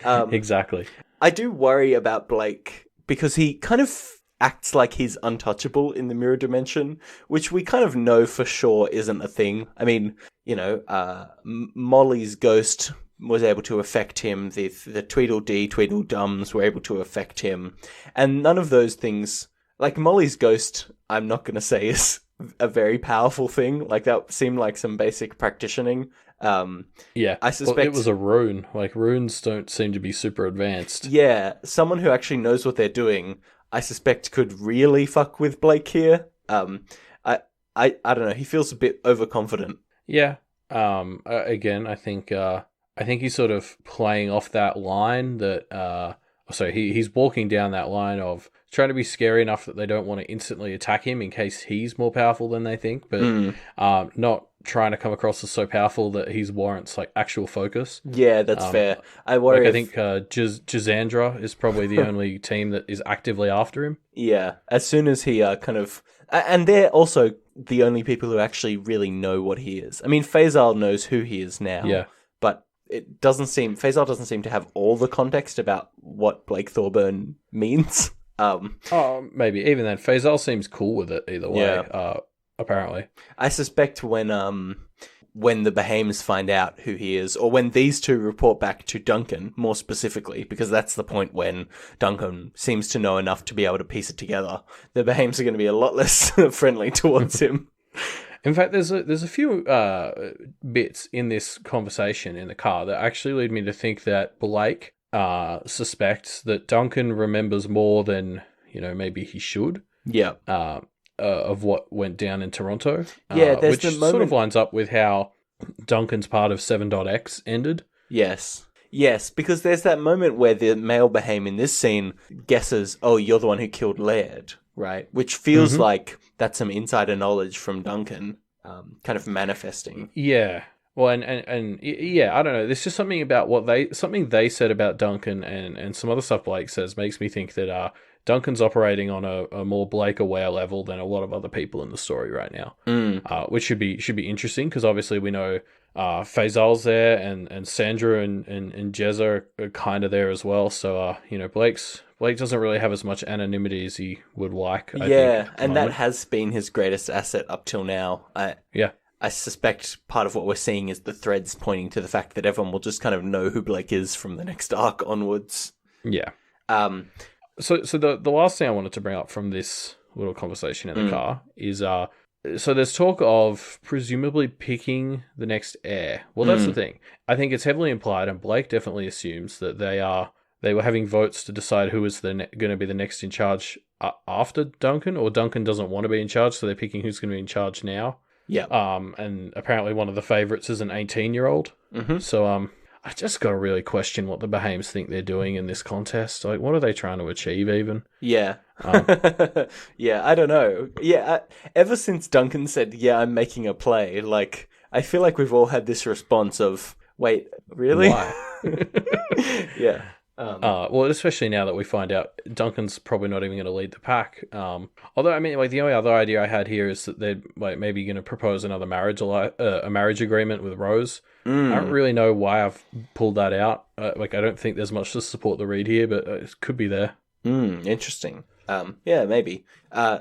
Exactly. I do worry about Blake, because he kind of acts like he's untouchable in the mirror dimension, which we kind of know for sure isn't a thing. I mean, Molly's ghost was able to affect him, the Tweedledee, Tweedledums were able to affect him, and none of those things, like Molly's ghost, I'm not going to say is a very powerful thing. Like, that seemed like some basic practitioning. I suspect it was a rune. Like, runes don't seem to be super advanced. Yeah, someone who actually knows what they're doing, I suspect, could really fuck with Blake here. I don't know. He feels a bit overconfident. Yeah. Again, I think he's sort of playing off that line that. He's walking down that line of trying to be scary enough that they don't want to instantly attack him in case he's more powerful than they think, but not trying to come across as so powerful that he warrants like actual focus. Yeah, that's fair. I worry. I think Gisandra is probably the only team that is actively after him. Yeah, as soon as he and they're also the only people who actually really know what he is. I mean, Faisal knows who he is now. Yeah. But Faisal doesn't seem to have all the context about what Blake Thorburn means. Maybe. Even then, Faisal seems cool with it either way, apparently. I suspect when the Behaims find out who he is, or when these two report back to Duncan, more specifically, because that's the point when Duncan seems to know enough to be able to piece it together, the Behaims are going to be a lot less friendly towards him. In fact, there's a few bits in this conversation in the car that actually lead me to think that Blake suspects that Duncan remembers more than, maybe he should. Yeah. Of what went down in Toronto. Yeah, there's which the moment... sort of lines up with how Duncan's part of 7.x ended. Yes, because there's that moment where the male Behaim in this scene guesses, oh, you're the one who killed Laird, right? Which feels like that's some insider knowledge from Duncan, kind of manifesting. Yeah. Well, and yeah, I don't know. There's just something about something they said about Duncan and some other stuff Blake says makes me think that Duncan's operating on a more Blake aware level than a lot of other people in the story right now, which should be interesting because obviously we know Faisal's there and Sandra and Jezza are kind of there as well. So Blake doesn't really have as much anonymity as he would like. I think, and that has been his greatest asset up till now. I suspect part of what we're seeing is the threads pointing to the fact that everyone will just kind of know who Blake is from the next arc onwards. Yeah. So the last thing I wanted to bring up from this little conversation in the car is so there's talk of presumably picking the next heir. Well, that's the thing. I think it's heavily implied, and Blake definitely assumes that they were having votes to decide who is going to be the next in charge after Duncan, or Duncan doesn't want to be in charge, so they're picking who's going to be in charge now. Yeah. And apparently one of the favorites is an 18-year-old. Mm-hmm. So I just got to really question what the Behaims think they're doing in this contest. Like, what are they trying to achieve, even? Yeah. Yeah, I don't know. Yeah, ever since Duncan said, yeah, I'm making a play, like, I feel like we've all had this response of, wait, really? Why? Yeah. Well, especially now that we find out Duncan's probably not even going to lead the pack. Although, I mean, like, the only other idea I had here is that they're like maybe going to propose another marriage agreement with Rose. I don't really know why I've pulled that out. I don't think there's much to support the read here, but it could be there. Interesting. Yeah, maybe.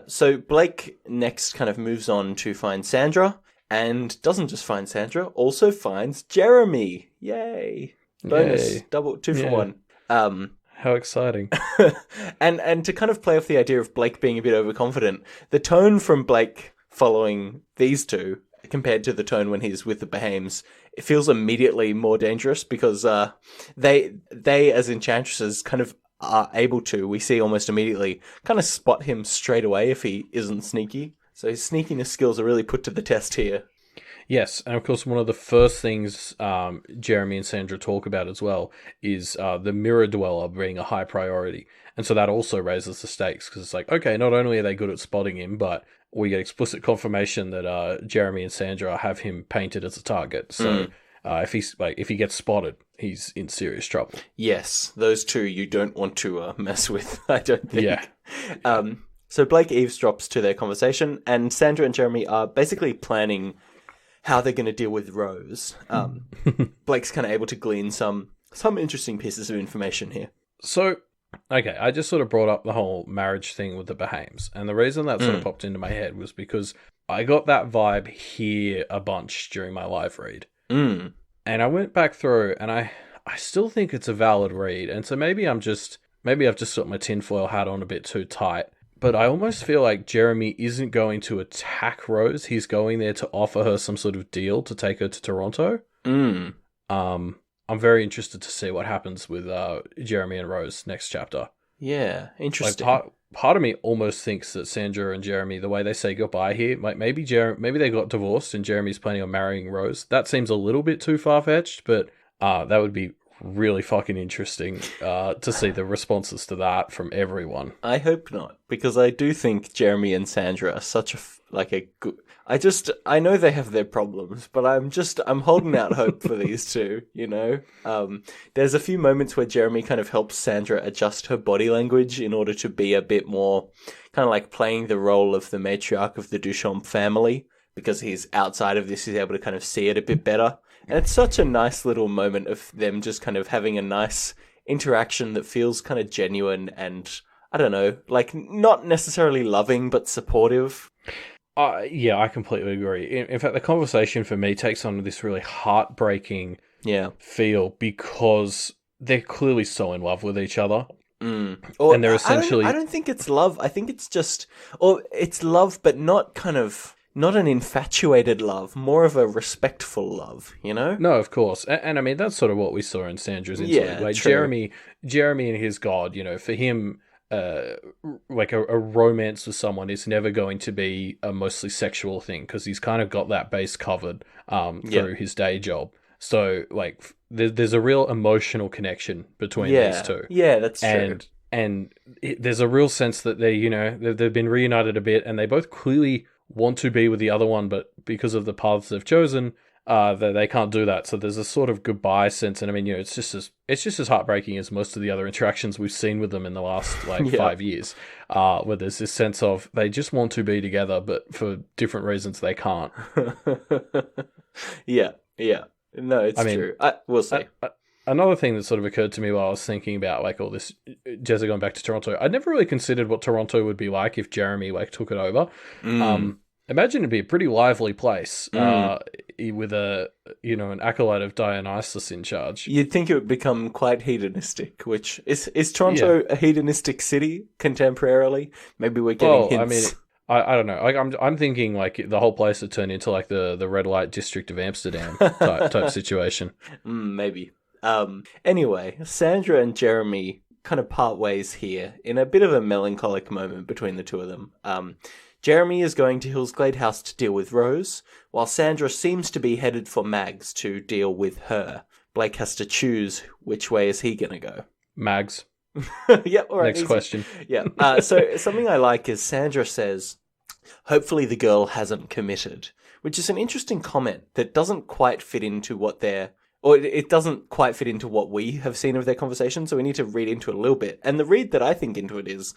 So Blake next kind of moves on to find Sandra, and doesn't just find Sandra, also finds Jeremy. Yay! Bonus. Yay. Double 2 for 1. How exciting. and to kind of play off the idea of Blake being a bit overconfident, the tone from Blake following these two compared to the tone when he's with the Behaims, it feels immediately more dangerous because they as enchantresses kind of are able to, we see almost immediately, kind of spot him straight away if he isn't sneaky. So his sneakiness skills are really put to the test here. Yes, and of course one of the first things Jeremy and Sandra talk about as well is the mirror dweller being a high priority. And so that also raises the stakes because it's like, okay, not only are they good at spotting him, but we get explicit confirmation that Jeremy and Sandra have him painted as a target. So if he gets spotted, he's in serious trouble. Yes, those two you don't want to mess with, I don't think. Yeah. So Blake eavesdrops to their conversation, and Sandra and Jeremy are basically planning how they're going to deal with Rose. Blake's kind of able to glean some interesting pieces of information here. So, okay, I just sort of brought up the whole marriage thing with the Behaims, and the reason that sort of popped into my head was because I got that vibe here a bunch during my live read. And I went back through, and I still think it's a valid read, and so maybe I've just got my tinfoil hat on a bit too tight. But I almost feel like Jeremy isn't going to attack Rose. He's going there to offer her some sort of deal to take her to Toronto. I'm very interested to see what happens with Jeremy and Rose next chapter. Yeah, interesting. Like part of me almost thinks that Sandra and Jeremy, the way they say goodbye here, like maybe they got divorced and Jeremy's planning on marrying Rose. That seems a little bit too far-fetched, but that would be really fucking interesting to see the responses to that from everyone. I hope not, because I do think Jeremy and Sandra are such a good. I know they have their problems, but I'm holding out hope for these two. You know, there's a few moments where Jeremy kind of helps Sandra adjust her body language in order to be a bit more kind of like playing the role of the matriarch of the Duchamp family, because he's outside of this, he's able to kind of see it a bit better. And it's such a nice little moment of them just kind of having a nice interaction that feels kind of genuine and, I don't know, like not necessarily loving, but supportive. Yeah, I completely agree. In fact, the conversation for me takes on this really heartbreaking feel because they're clearly so in love with each other. Or, and they're essentially... I don't think it's love. I think it's just... Or it's love, but not kind of... Not an infatuated love, more of a respectful love, you know? No, of course. And I mean, that's sort of what we saw in Sandra's interlude. Yeah, like true. Jeremy and his god, you know, for him... like a romance with someone is never going to be a mostly sexual thing because he's kind of got that base covered through his day job. So like there's a real emotional connection between these two. Yeah, that's true. And there's a real sense that they've been reunited a bit, and they both clearly want to be with the other one, but because of the paths they've chosen, they can't do that. So there's a sort of goodbye sense, and I mean, you know, it's just as heartbreaking as most of the other interactions we've seen with them in the last 5 years, where there's this sense of they just want to be together, but for different reasons they can't. Yeah. No, it's true. We'll see. Another thing that sort of occurred to me while I was thinking about like all this, Jessica going back to Toronto, I'd never really considered what Toronto would be like if Jeremy like took it over. Imagine it'd be a pretty lively place with an acolyte of Dionysus in charge. You'd think it would become quite hedonistic, which is Toronto a hedonistic city contemporarily? Maybe we're getting hints. I mean, I don't know. Like I'm thinking like the whole place would turn into like the red light district of Amsterdam type situation. Maybe. Anyway, Sandra and Jeremy kind of part ways here in a bit of a melancholic moment between the two of them. Jeremy is going to Hillsglade House to deal with Rose, while Sandra seems to be headed for Mags to deal with her. Blake has to choose which way is he going to go. Mags. Yep, all right. Next question. Yeah. So something I like is Sandra says, hopefully the girl hasn't committed, which is an interesting comment that doesn't quite fit into what it doesn't quite fit into what we have seen of their conversation, so we need to read into it a little bit. And the read that I think into it is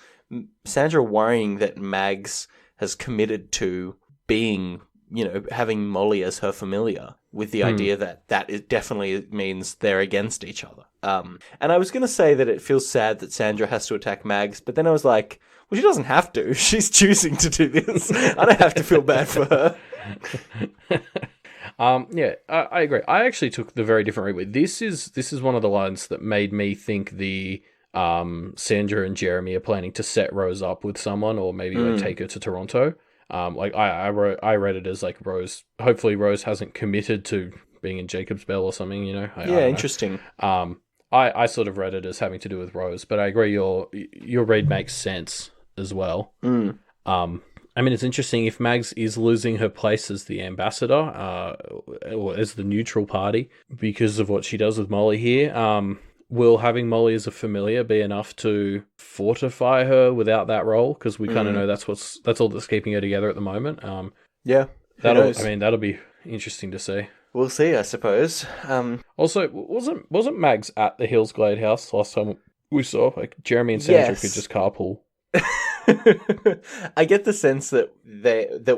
Sandra worrying that Mags has committed to being, you know, having Molly as her familiar, with the idea that it definitely means they're against each other. And I was going to say that it feels sad that Sandra has to attack Mags, but then I was like, well, she doesn't have to. She's choosing to do this. I don't have to feel bad for her. I agree. I actually took the very different read. This is one of the lines that made me think the Sandra and Jeremy are planning to set Rose up with someone, or maybe like take her to Toronto. Like I read it as like Rose. Hopefully, Rose hasn't committed to being in Jacob's Bell or something. You know. I don't interesting. know. I sort of read it as having to do with Rose, but I agree your read makes sense as well. I mean, it's interesting if Mags is losing her place as the ambassador, or as the neutral party, because of what she does with Molly here. Will having Molly as a familiar be enough to fortify her without that role? Because we kind of know that's all that's keeping her together at the moment. That'll be interesting to see. We'll see, I suppose. Also, wasn't Mags at the Hillsglade House last time we saw? Like Jeremy and Sandra could just carpool. I get the sense that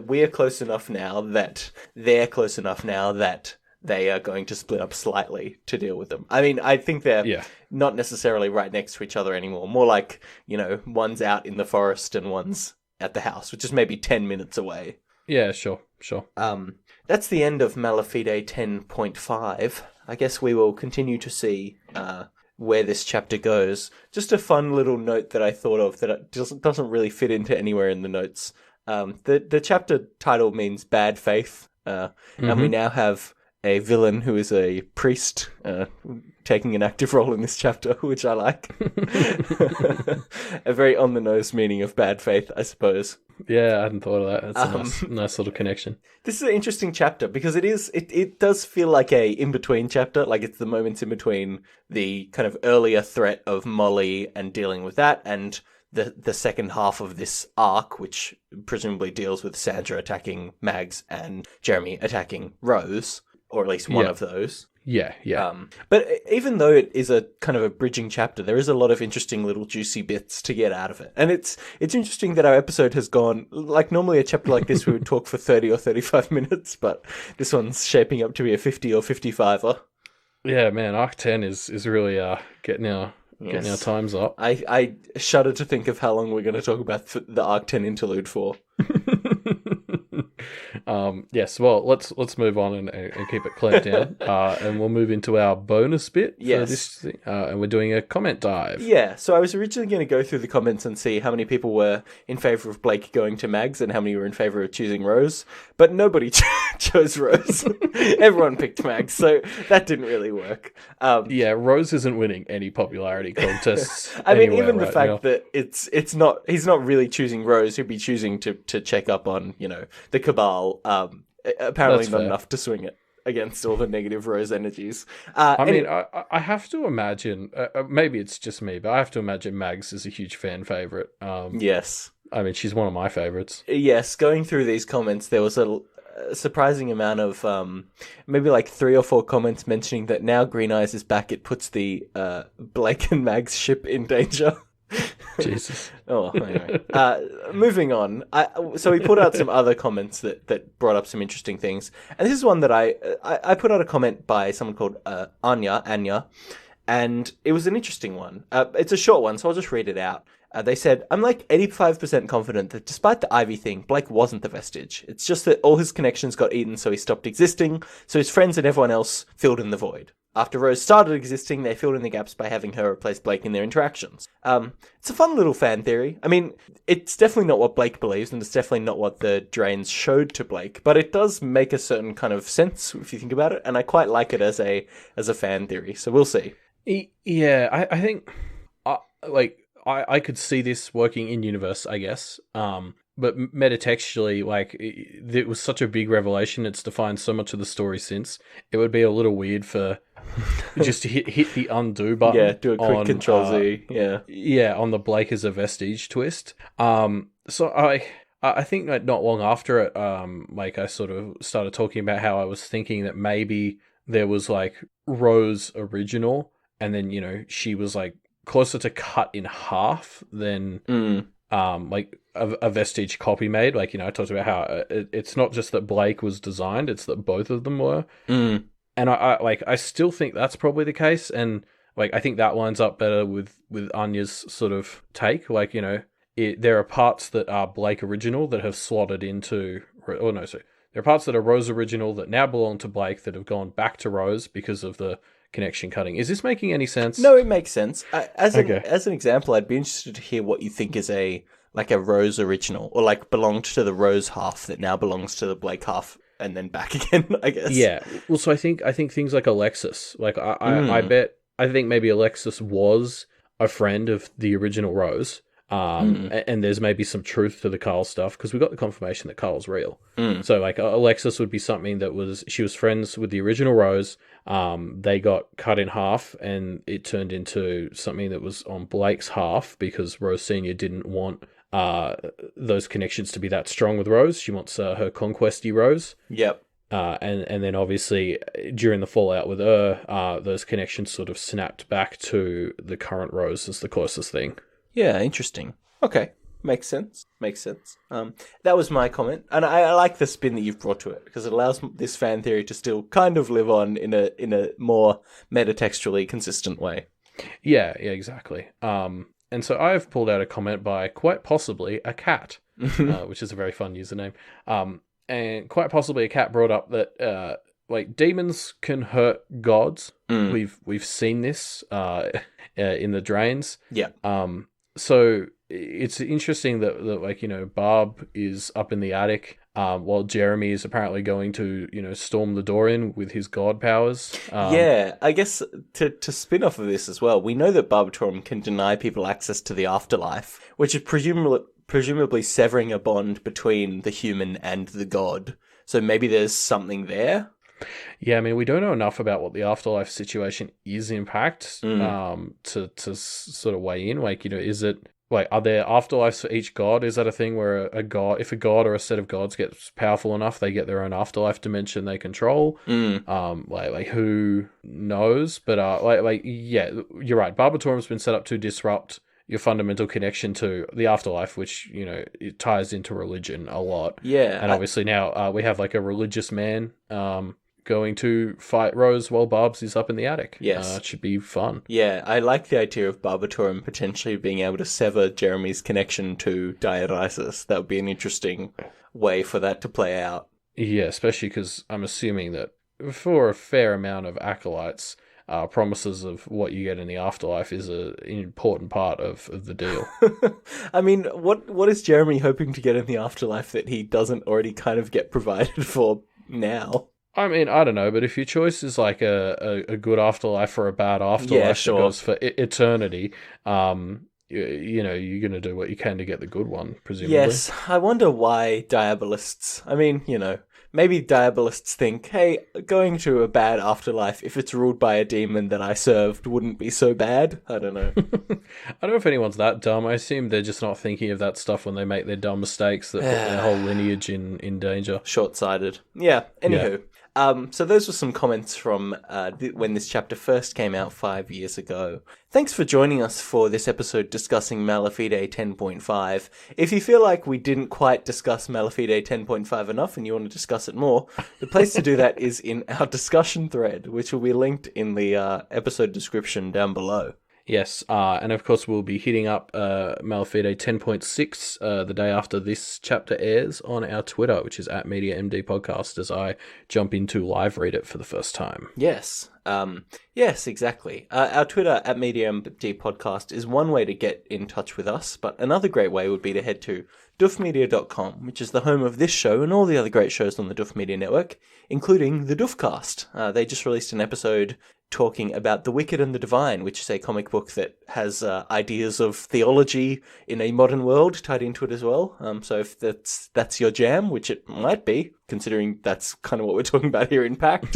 we're close enough now that they're close enough now that they are going to split up slightly to deal with them. I mean, I think they're not necessarily right next to each other anymore. More like, you know, one's out in the forest and one's at the house, which is maybe 10 minutes away. Yeah, sure. That's the end of Malafide 10.5. I guess we will continue to see where this chapter goes. Just a fun little note that I thought of that doesn't really fit into anywhere in the notes. The chapter title means bad faith, and we now have a villain who is a priest, taking an active role in this chapter, which I like. A very on-the-nose meaning of bad faith, I suppose. Yeah, I hadn't thought of that. That's a nice little connection. This is an interesting chapter because it does feel like a in-between chapter. Like it's the moments in between the kind of earlier threat of Molly and dealing with that, and the second half of this arc, which presumably deals with Sandra attacking Mags and Jeremy attacking Rose, or at least one of those. Yeah. But even though it is a kind of a bridging chapter, there is a lot of interesting little juicy bits to get out of it. And it's interesting that our episode has gone, like normally a chapter like this we would talk for 30 or 35 minutes, but this one's shaping up to be a 50 or 55er. Yeah, man, Arc 10 is really getting our times up. I shudder to think of how long we're going to talk about the Arc 10 interlude for. Yes, well, let's move on and keep it clamped down, and we'll move into our bonus bit for this thing, and we're doing a comment dive. Yeah, so I was originally going to go through the comments and see how many people were in favour of Blake going to Mags and how many were in favour of choosing Rose, but nobody chose Rose. Everyone picked Mags, so that didn't really work. Yeah, Rose isn't winning any popularity contests. I mean, even the fact that he's not really choosing Rose, he'd be choosing to check up on, the Cabal. Apparently not enough to swing it against all the negative Rose energies. I have to imagine, maybe it's just me, but I have to imagine Mags is a huge fan favourite. Yes. I mean, she's one of my favourites. Yes, going through these comments, there was a surprising amount of maybe like 3 or 4 comments mentioning that now Green Eyes is back, it puts the Blake and Mags ship in danger. Jesus. Oh, anyway. Moving on. So we put out some other comments that brought up some interesting things. And this is one that I put out a comment by someone called Anya, and it was an interesting one. It's a short one, so I'll just read it out. They said, I'm like 85% confident that despite the Ivy thing, Blake wasn't the vestige. It's just that all his connections got eaten, so he stopped existing, so his friends and everyone else filled in the void. After Rose started existing, they filled in the gaps by having her replace Blake in their interactions. It's a fun little fan theory. I mean, it's definitely not what Blake believes, and it's definitely not what the Drains showed to Blake, but it does make a certain kind of sense if you think about it, and I quite like it as a fan theory, so we'll see. Yeah, I think, I could see this working in universe, I guess. But metatextually, it was such a big revelation. It's defined so much of the story since. It would be a little weird for just to hit the undo button. Yeah, do a quick Control Z. Yeah. Yeah, on the Blake as a vestige twist. So I think that not long after it, I sort of started talking about how I was thinking that maybe there was Rose original, and then she was closer to cut in half than a vestige copy made. I talked about how it's not just that Blake was designed, it's that both of them were. And I still think that's probably the case, and I think that lines up better with Anya's sort of take. There are parts that are Blake original that have slotted into there are parts that are Rose original that now belong to Blake that have gone back to Rose because of the connection cutting. Is this making any sense? No, it makes sense. As an example, I'd be interested to hear what you think is a Rose original, or belonged to the Rose half that now belongs to the Blake half and then back again, I guess. Yeah. Well, so I think things like Alexis, I think maybe Alexis was a friend of the original Rose. And there's maybe some truth to the Carl stuff because we got the confirmation that Carl's real. So Alexis would be something that she was friends with the original Rose. They got cut in half and it turned into something that was on Blake's half because Rose Senior didn't want those connections to be that strong with Rose. She wants her conquesty Rose. Yep. And then obviously during the fallout with her, those connections sort of snapped back to the current Rose as the closest thing. Yeah, interesting. Okay, makes sense. That was my comment, and I like the spin that you've brought to it because it allows this fan theory to still kind of live on in a more metatextually consistent way. Yeah, exactly. And so I've pulled out a comment by quite possibly a cat, which is a very fun username. And quite possibly a cat brought up that demons can hurt gods. We've seen this in the Drains. Yeah. So it's interesting that like, you know, Barb is up in the attic, while Jeremy is apparently going to, you know, storm the door in with his god powers. Yeah, I guess to spin off of this as well, we know that Barbatorum can deny people access to the afterlife, which is presumably severing a bond between the human and the god. So maybe there's something there. Yeah, I mean, we don't know enough about what the afterlife situation is in Pact, to sort of weigh in. Like, you know, is it, like, are there afterlives for each god? Is that a thing where a god, if a god or a set of gods gets powerful enough, they get their own afterlife dimension they control? Like who knows? But yeah, you're right. Barbatorum's been set up to disrupt your fundamental connection to the afterlife, which, you know, it ties into religion a lot. Yeah, and obviously now we have like a religious man going to fight Rose while Barb's is up in the attic. Yes. It should be fun. Yeah, I like the idea of Barbatorum potentially being able to sever Jeremy's connection to Dionysus. That would be an interesting way for that to play out. Yeah, especially because I'm assuming that for a fair amount of acolytes, promises of what you get in the afterlife is an important part of the deal. I mean, what is Jeremy hoping to get in the afterlife that he doesn't already kind of get provided for now? I mean, I don't know, but if your choice is like a good afterlife or a bad afterlife that goes for eternity, you know, you're going to do what you can to get the good one, presumably. Yes, I wonder why Diabolists, I mean, you know, maybe Diabolists think, hey, going to a bad afterlife, if it's ruled by a demon that I served, wouldn't be so bad. I don't know. I don't know if anyone's that dumb. I assume they're just not thinking of that stuff when they make their dumb mistakes that put their whole lineage in danger. Short-sighted. Yeah, anywho. Yeah. So those were some comments from when this chapter first came out 5 years ago. Thanks for joining us for this episode discussing Malafide 10.5. If you feel like we didn't quite discuss Malafide 10.5 enough and you want to discuss it more, the place to do that is in our discussion thread, which will be linked in the episode description down below. Yes, and of course we'll be hitting up Malafide 10.6 the day after this chapter airs on our Twitter, which is @MediaMDPodcast, as I jump into live read it for the first time. Yes, yes, exactly. Our Twitter @MediaMDPodcast is one way to get in touch with us, but another great way would be to head to duffmedia.com, which is the home of this show and all the other great shows on the Duff Media Network, including the Duffcast. They just released an episode talking about The Wicked and the Divine, which is a comic book that has ideas of theology in a modern world tied into it as well. So if that's your jam, which it might be, considering that's kind of what we're talking about here in Pact,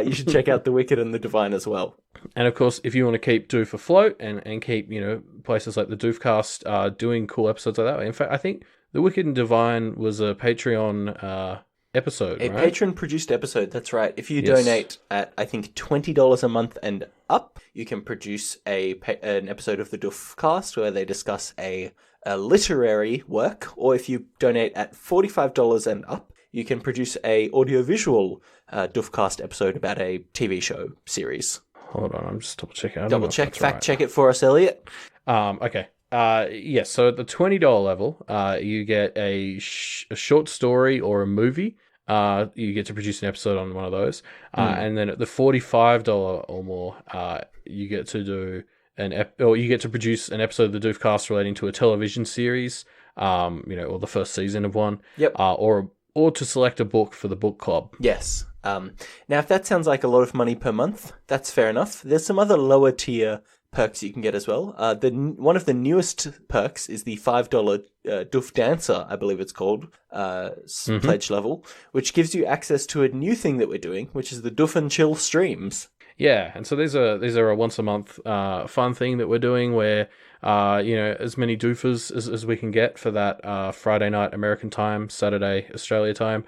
you should check out The Wicked and the Divine as well. And of course, if you want to keep Doof afloat and keep, you know, places like the Doofcast doing cool episodes like that. In fact, I think The Wicked and Divine was a Patreon episode, a right? Patron-produced episode, that's right. If you donate at, I think, $20 a month and up, you can produce an episode of the Duffcast where they discuss a literary work, or if you donate at $45 and up, you can produce a audiovisual Duffcast episode about a TV show series. Hold on, I'm just double-checking. Double-check, fact-check it for us, Elliot. Okay. Yes, so at the $20 level, you get a short story or a movie. You get to produce an episode on one of those. And then at the $45 or more, you get to do you get to produce an episode of the Doofcast relating to a television series, you know, or the first season of one. Yep. Or to select a book for the book club. Yes. Now, if that sounds like a lot of money per month, that's fair enough. There's some other lower tier perks you can get as well. One of the newest perks is the $5 Doof Dancer, I believe it's called, pledge level, which gives you access to a new thing that we're doing, which is the Doof and Chill streams. Yeah, and so these are a once a month fun thing that we're doing where you know, as many doofers as we can get for that Friday night American time, Saturday Australia time.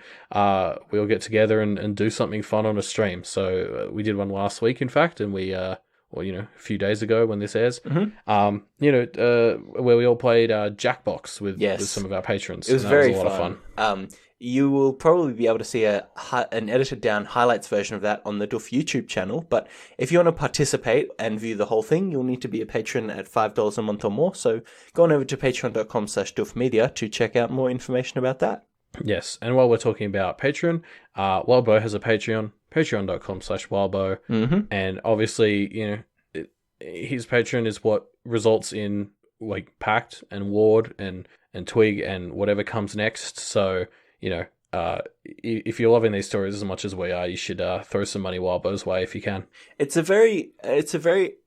We'll get together and do something fun on a stream. So we did one last week, in fact, and we or, you know, a few days ago when this airs, you know, where we all played Jackbox with some of our patrons. It was very fun. You will probably be able to see an edited down highlights version of that on the Duff YouTube channel. But if you want to participate and view the whole thing, you'll need to be a patron at $5 a month or more. So go on over to patreon.com/duffmedia to check out more information about that. Yes, and while we're talking about Patreon, Wildbow has a Patreon, patreon.com/Wildbow, and obviously, you know, his Patreon is what results in like Pact and Ward and Twig and whatever comes next. So, if you're loving these stories as much as we are, you should throw some money Wildbow's way if you can. It's a very,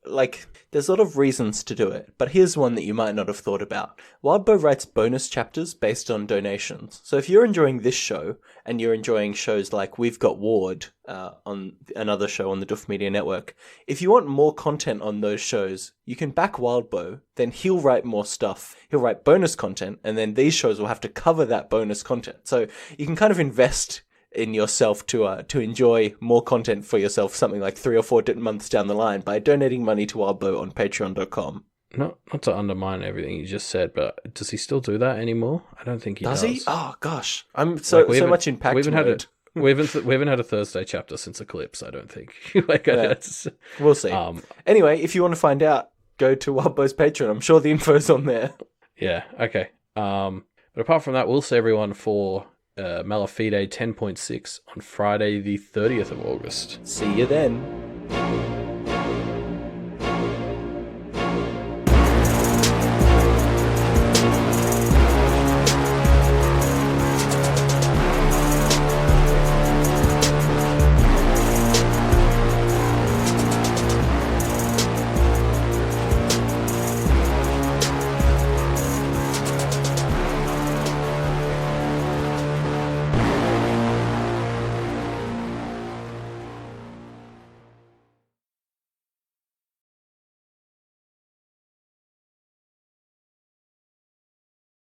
like, there's a lot of reasons to do it, but here's one that you might not have thought about. Wildbow writes bonus chapters based on donations. So if you're enjoying this show, and you're enjoying shows like We've Got Ward, on another show on the Duff Media Network, if you want more content on those shows, you can back Wildbow, then he'll write more stuff. He'll write bonus content, and then these shows will have to cover that bonus content. So you can kind of invest in yourself to enjoy more content for yourself, something like 3 or 4 months down the line, by donating money to Wildbow on patreon.com. Not to undermine everything you just said, but does he still do that anymore? I don't think he does. Does he? Oh gosh, I'm so much in Pact mode. We haven't had a Thursday chapter since Eclipse, I don't think. We'll see. Anyway, if you want to find out, go to Wildbow's Patreon. I'm sure the info's on there. Yeah, okay. But apart from that, we'll see everyone for Malafide 10.6 on Friday the 30th of August. See you then.